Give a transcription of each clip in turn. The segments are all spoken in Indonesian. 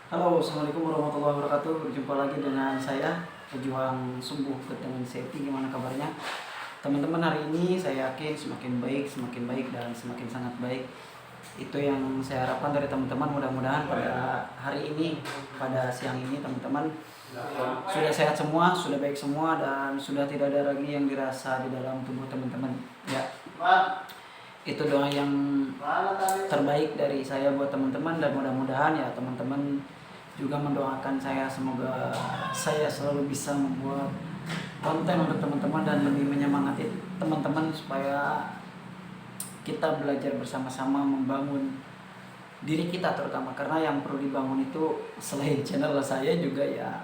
Halo, assalamualaikum warahmatullahi wabarakatuh. Berjumpa lagi dengan saya, pejuang sungguh dengan Seti. Gimana kabarnya, teman-teman? Hari ini saya yakin semakin baik dan semakin sangat baik. Itu yang saya harapkan dari teman-teman. Mudah-mudahan pada hari ini, pada siang ini, teman-teman sudah sehat semua, sudah baik semua, dan sudah tidak ada lagi yang dirasa di dalam tubuh teman-teman. Ya, itu doa yang terbaik dari saya buat teman-teman, dan mudah-mudahan ya teman-teman juga mendoakan saya, semoga saya selalu bisa membuat konten untuk teman-teman dan lebih menyemangati teman-teman supaya kita belajar bersama-sama membangun diri kita, terutama karena yang perlu dibangun itu selain channel saya juga ya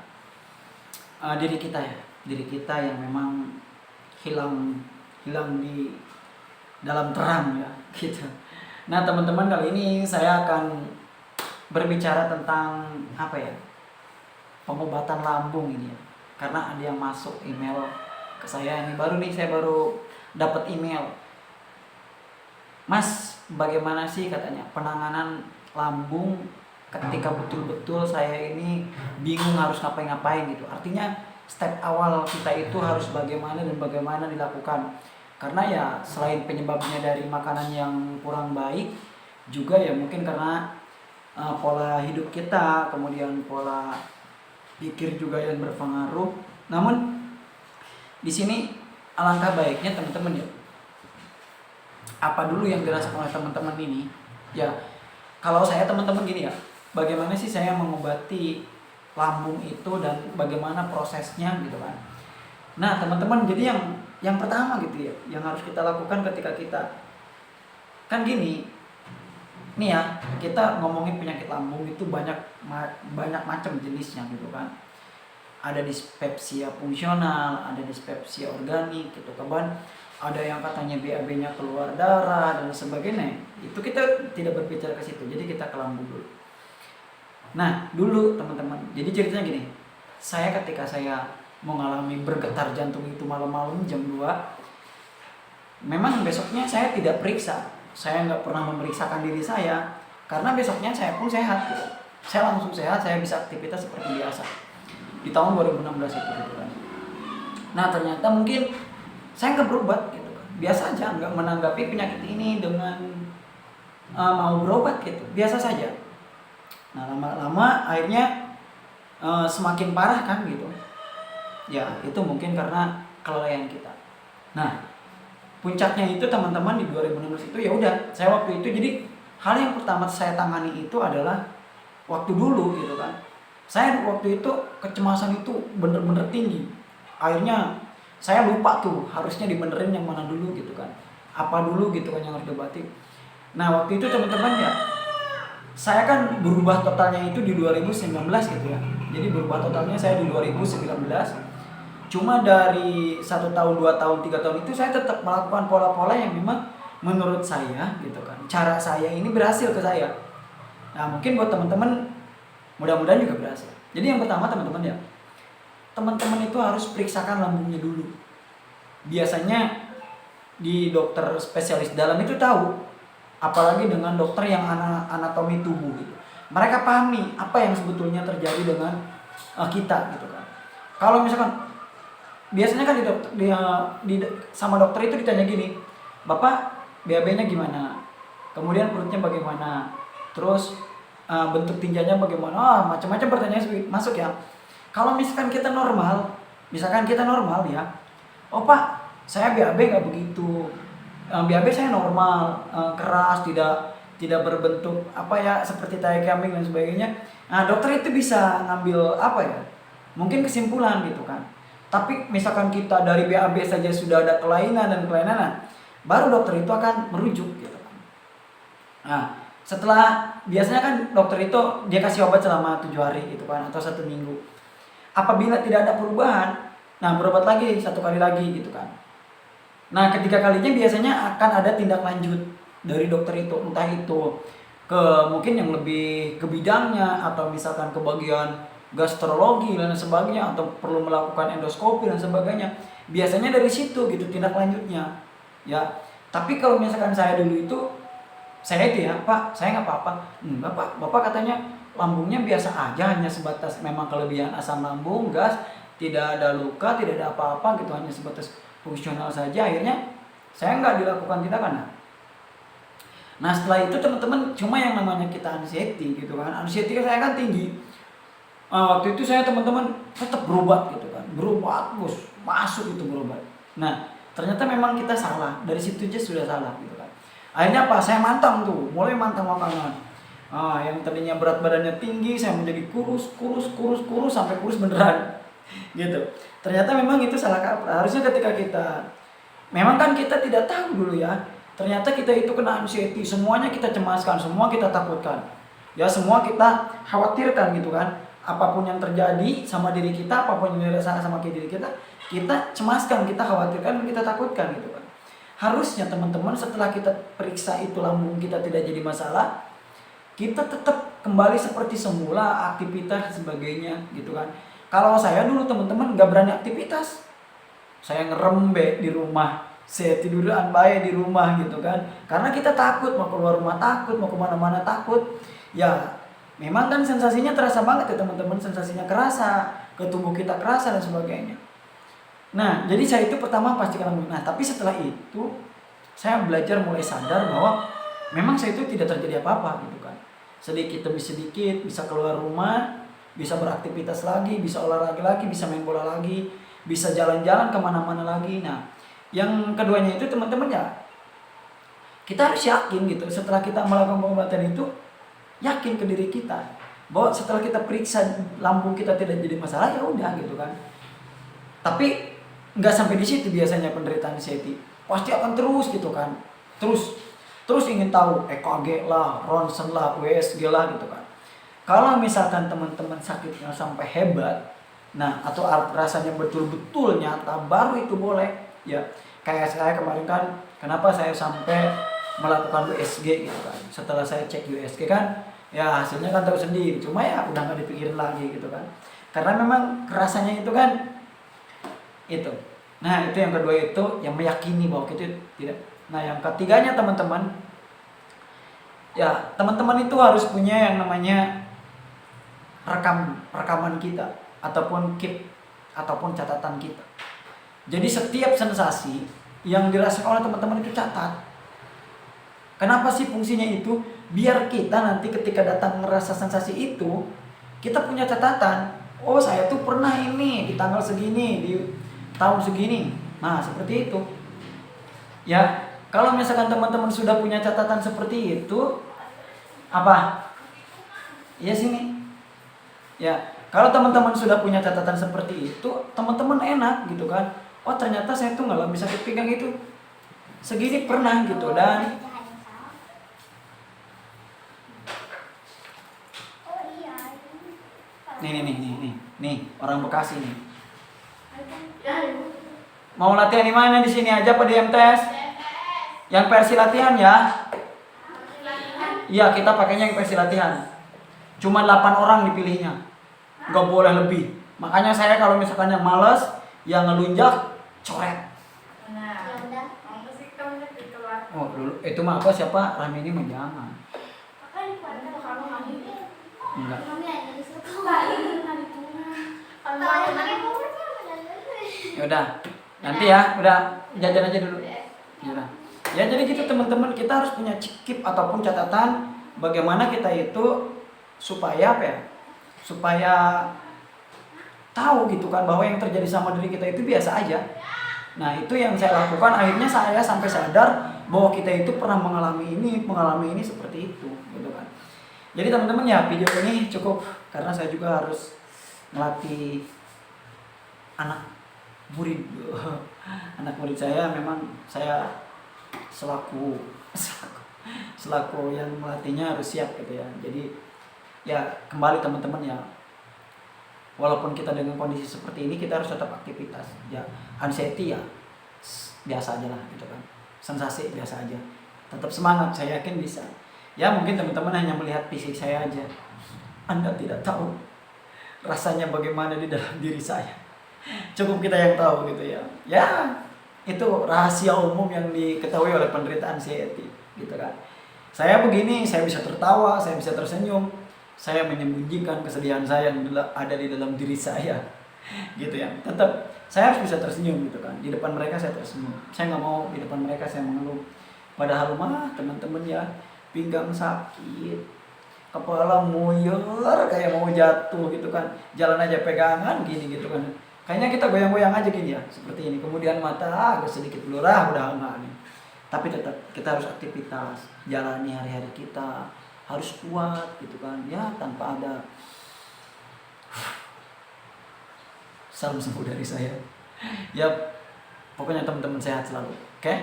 diri kita yang memang hilang di dalam terang ya gitu. Nah teman-teman, kali ini saya akan berbicara tentang apa ya, pengobatan lambung ini ya. Karena ada yang masuk email ke saya, ini saya baru dapat email. Mas, bagaimana sih katanya penanganan lambung ketika betul-betul saya ini bingung harus ngapain gitu. Artinya step awal kita itu harus bagaimana dan bagaimana dilakukan. Karena ya selain penyebabnya dari makanan yang kurang baik, juga ya mungkin karena pola hidup kita, kemudian pola pikir juga yang berpengaruh. Namun di sini alangkah baiknya teman-teman ya, apa dulu yang dirasakan oleh teman-teman ini ya. Kalau saya teman-teman gini ya, bagaimana sih saya mengobati lambung itu dan bagaimana prosesnya gitu kan. Nah teman-teman, jadi yang pertama gitu ya, yang harus kita lakukan ketika kita kan gini nih ya, kita ngomongin penyakit lambung itu banyak macam jenisnya gitu kan. Ada dispepsia fungsional, ada dispepsia organik gitu kan. Ada yang katanya BAB-nya keluar darah dan sebagainya. Itu kita tidak berbicara ke situ. Jadi kita ke lambung dulu. Nah, dulu teman-teman. Jadi ceritanya gini. Saya ketika saya mengalami bergetar jantung itu malam-malam jam 2, memang besoknya saya tidak periksa. Saya nggak pernah memeriksakan diri saya karena besoknya saya pun sehat gitu. Saya langsung sehat, saya bisa aktivitas seperti biasa. Di tahun 2016 itu gitu kan. Nah, ternyata mungkin saya nggak berobat gitu kan, biasa aja, nggak menanggapi penyakit ini dengan mau berobat gitu, biasa saja. Nah lama-lama akhirnya semakin parah kan gitu ya. Itu mungkin karena kelalaian kita. Nah puncaknya itu teman-teman di 2016 itu ya udah, saya waktu itu jadi hal yang pertama saya tangani itu adalah waktu dulu gitu kan. Saya waktu itu kecemasan itu bener-bener tinggi. Akhirnya saya lupa tuh harusnya dibenerin yang mana dulu gitu kan. Apa dulu gitu kan yang harus diobati. Nah waktu itu teman-teman ya, saya kan berubah totalnya itu di 2019 gitu ya. Jadi berubah totalnya saya di 2019. Cuma dari 1 tahun, 2 tahun, 3 tahun itu saya tetap melakukan pola-pola yang memang menurut saya gitu kan, cara saya ini berhasil ke saya. Nah mungkin buat teman-teman mudah-mudahan juga berhasil. Jadi yang pertama teman-teman ya, teman-teman itu harus periksakan lambungnya dulu. Biasanya di dokter spesialis dalam itu tahu, apalagi dengan dokter yang anatomi tubuh gitu. Mereka pahami apa yang sebetulnya terjadi dengan kita gitu kan. Kalau misalkan biasanya kan sama dokter itu ditanya gini, Bapak BAB-nya gimana? Kemudian perutnya bagaimana? Terus bentuk tinjanya bagaimana? Macam-macam pertanyaan masuk ya. Kalau misalkan kita normal ya, oh Pak, saya BAB nggak begitu. BAB saya normal, keras, tidak berbentuk apa ya seperti tai kambing dan sebagainya. Nah dokter itu bisa ngambil apa ya? Mungkin kesimpulan gitu kan. Tapi misalkan kita dari BAB saja sudah ada kelainan, baru dokter itu akan merujuk gitu kan. Nah setelah biasanya kan dokter itu dia kasih obat selama 7 hari gitu kan, atau 1 minggu. Apabila tidak ada perubahan, nah berobat lagi 1 kali lagi gitu kan. Nah ketiga kalinya biasanya akan ada tindak lanjut dari dokter itu, entah itu ke mungkin yang lebih ke bidangnya, atau misalkan ke bagian gastrologi dan sebagainya, atau perlu melakukan endoskopi dan sebagainya. Biasanya dari situ gitu tindak lanjutnya ya. Tapi kalau misalkan saya dulu itu, saya itu ya Pak, saya nggak apa-apa. Bapak katanya lambungnya biasa aja, hanya sebatas memang kelebihan asam lambung, gas, tidak ada luka, tidak ada apa-apa gitu, hanya sebatas fungsional saja. Akhirnya saya nggak dilakukan tindakan. Nah setelah itu teman-teman, cuma yang namanya kita anxiety gitu kan, anxiety saya kan tinggi. Waktu itu saya teman-teman tetap berobat gitu kan, berobat bos, masuk itu berobat. Nah ternyata memang kita salah, dari situ aja sudah salah gitu kan. Akhirnya apa, saya mantang tuh, mulai mantang makanan. Yang tadinya berat badannya tinggi, saya menjadi kurus sampai kurus beneran gitu. Ternyata memang itu salah kaprah. Harusnya ketika kita, memang kan kita tidak tahu dulu ya, ternyata kita itu kena anxiety, semuanya kita cemaskan, semua kita takutkan, ya semua kita khawatirkan gitu kan. Apapun yang terjadi sama diri kita, apapun yang dirasakan sama diri kita cemaskan, kita khawatirkan, kita takutkan gitu kan. Harusnya teman-teman setelah kita periksa itu lambung kita tidak jadi masalah, kita tetap kembali seperti semula, aktivitas dan sebagainya gitu kan. Kalau saya dulu teman-teman nggak berani aktivitas, saya ngerembe di rumah, saya tiduran bae di rumah gitu kan, karena kita takut mau keluar rumah, takut mau kemana-mana takut. Ya memang kan sensasinya terasa banget ya teman-teman, sensasinya kerasa, ke tubuh kita kerasa dan sebagainya. Nah jadi saya itu pertama pastikan lambung. Nah tapi setelah itu saya belajar mulai sadar bahwa memang saya itu tidak terjadi apa-apa gitu kan. Sedikit demi sedikit bisa keluar rumah, bisa beraktivitas lagi, bisa olahraga lagi, bisa main bola lagi, bisa jalan-jalan kemana-mana lagi. Nah yang keduanya itu teman-teman ya, kita harus yakin gitu, setelah kita melakukan pengobatan itu, yakin ke diri kita bahwa setelah kita periksa lambung kita tidak jadi masalah, ya udah gitu kan. Tapi nggak sampai di situ biasanya penderitaan anxiety, pasti akan terus gitu kan, terus ingin tahu EKG lah, ronsen lah, USG lah gitu kan. Kalau misalkan teman-teman sakitnya sampai hebat, nah atau rasanya betul-betul nyata, baru itu boleh ya. Kayak saya kemarin kan, kenapa saya sampai melakukan USG gitu kan. Setelah saya cek USG kan, ya hasilnya kan tahu sendiri, cuma ya udah nggak dipikirin lagi gitu kan, karena memang rasanya itu kan itu. Nah itu yang kedua, itu yang meyakini bahwa itu tidak. Nah yang ketiganya teman-teman, ya teman-teman itu harus punya yang namanya rekaman kita, ataupun keep, ataupun catatan kita. Jadi setiap sensasi yang dirasakan oleh teman-teman itu catat. Kenapa sih fungsinya itu? Biar kita nanti ketika datang ngerasa sensasi itu, kita punya catatan. Oh saya tuh pernah ini di tanggal segini, di tahun segini. Nah seperti itu. Ya kalau misalkan teman-teman sudah punya catatan seperti itu, apa? Ya sini. Ya kalau teman-teman sudah punya catatan seperti itu, teman-teman enak gitu kan. Oh ternyata saya tuh ngalami sakit pinggang itu segini pernah gitu. Dan nih orang Bekasi nih. Mau latihan di mana? Di sini aja apa di MTS? Yang versi latihan ya? Iya kita pakainya yang versi latihan. Cuma 8 orang dipilihnya, nggak boleh lebih. Makanya saya kalau misalkan yang males, yang ngelunjak, coret. Oh dulu itu mah apa, siapa Ramini mah jangan. Enggak. Ya udah, nanti ya, udah jajan aja dulu. Ya, ya jadi gitu teman-teman, kita harus punya keep ataupun catatan bagaimana kita itu supaya apa ya? Supaya tahu gitu kan bahwa yang terjadi sama diri kita itu biasa aja. Nah itu yang saya lakukan, akhirnya saya sampai sadar bahwa kita itu pernah mengalami ini seperti itu gitu kan. Jadi teman-teman ya, video ini cukup karena saya juga harus melatih anak murid saya. Memang saya selaku yang melatihnya harus siap gitu ya. Jadi ya kembali teman-teman ya, walaupun kita dengan kondisi seperti ini, kita harus tetap aktivitas ya. Anxiety ya biasa aja lah gitu kan, sensasi biasa aja, tetap semangat, saya yakin bisa ya. Mungkin teman-teman hanya melihat fisik saya aja, Anda tidak tahu rasanya bagaimana di dalam diri saya. Cukup kita yang tahu gitu ya. Ya itu rahasia umum yang diketahui oleh penderita anxiety gitu kan. Saya begini, saya bisa tertawa, saya bisa tersenyum, saya menyembunyikan kesedihan saya yang ada di dalam diri saya, gitu ya. Tetap saya harus bisa tersenyum gitu kan. Di depan mereka saya tersenyum. Saya nggak mau di depan mereka saya mengeluh. Padahal mah teman-teman ya, pinggang sakit, kepala muyar kayak mau jatuh gitu kan. Jalan aja pegangan gini gitu kan. Kayaknya kita goyang-goyang aja gini ya, seperti ini. Kemudian mata agak sedikit blurah udah enggak nih. Tapi tetap kita harus aktivitas, jalani hari-hari kita, harus kuat gitu kan. Ya tanpa ada salam sembuh dari saya. Ya pokoknya teman-teman sehat selalu. Oke?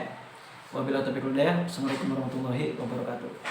Wabillahi taufiq wal hidayah. Assalamualaikum warahmatullahi wabarakatuh.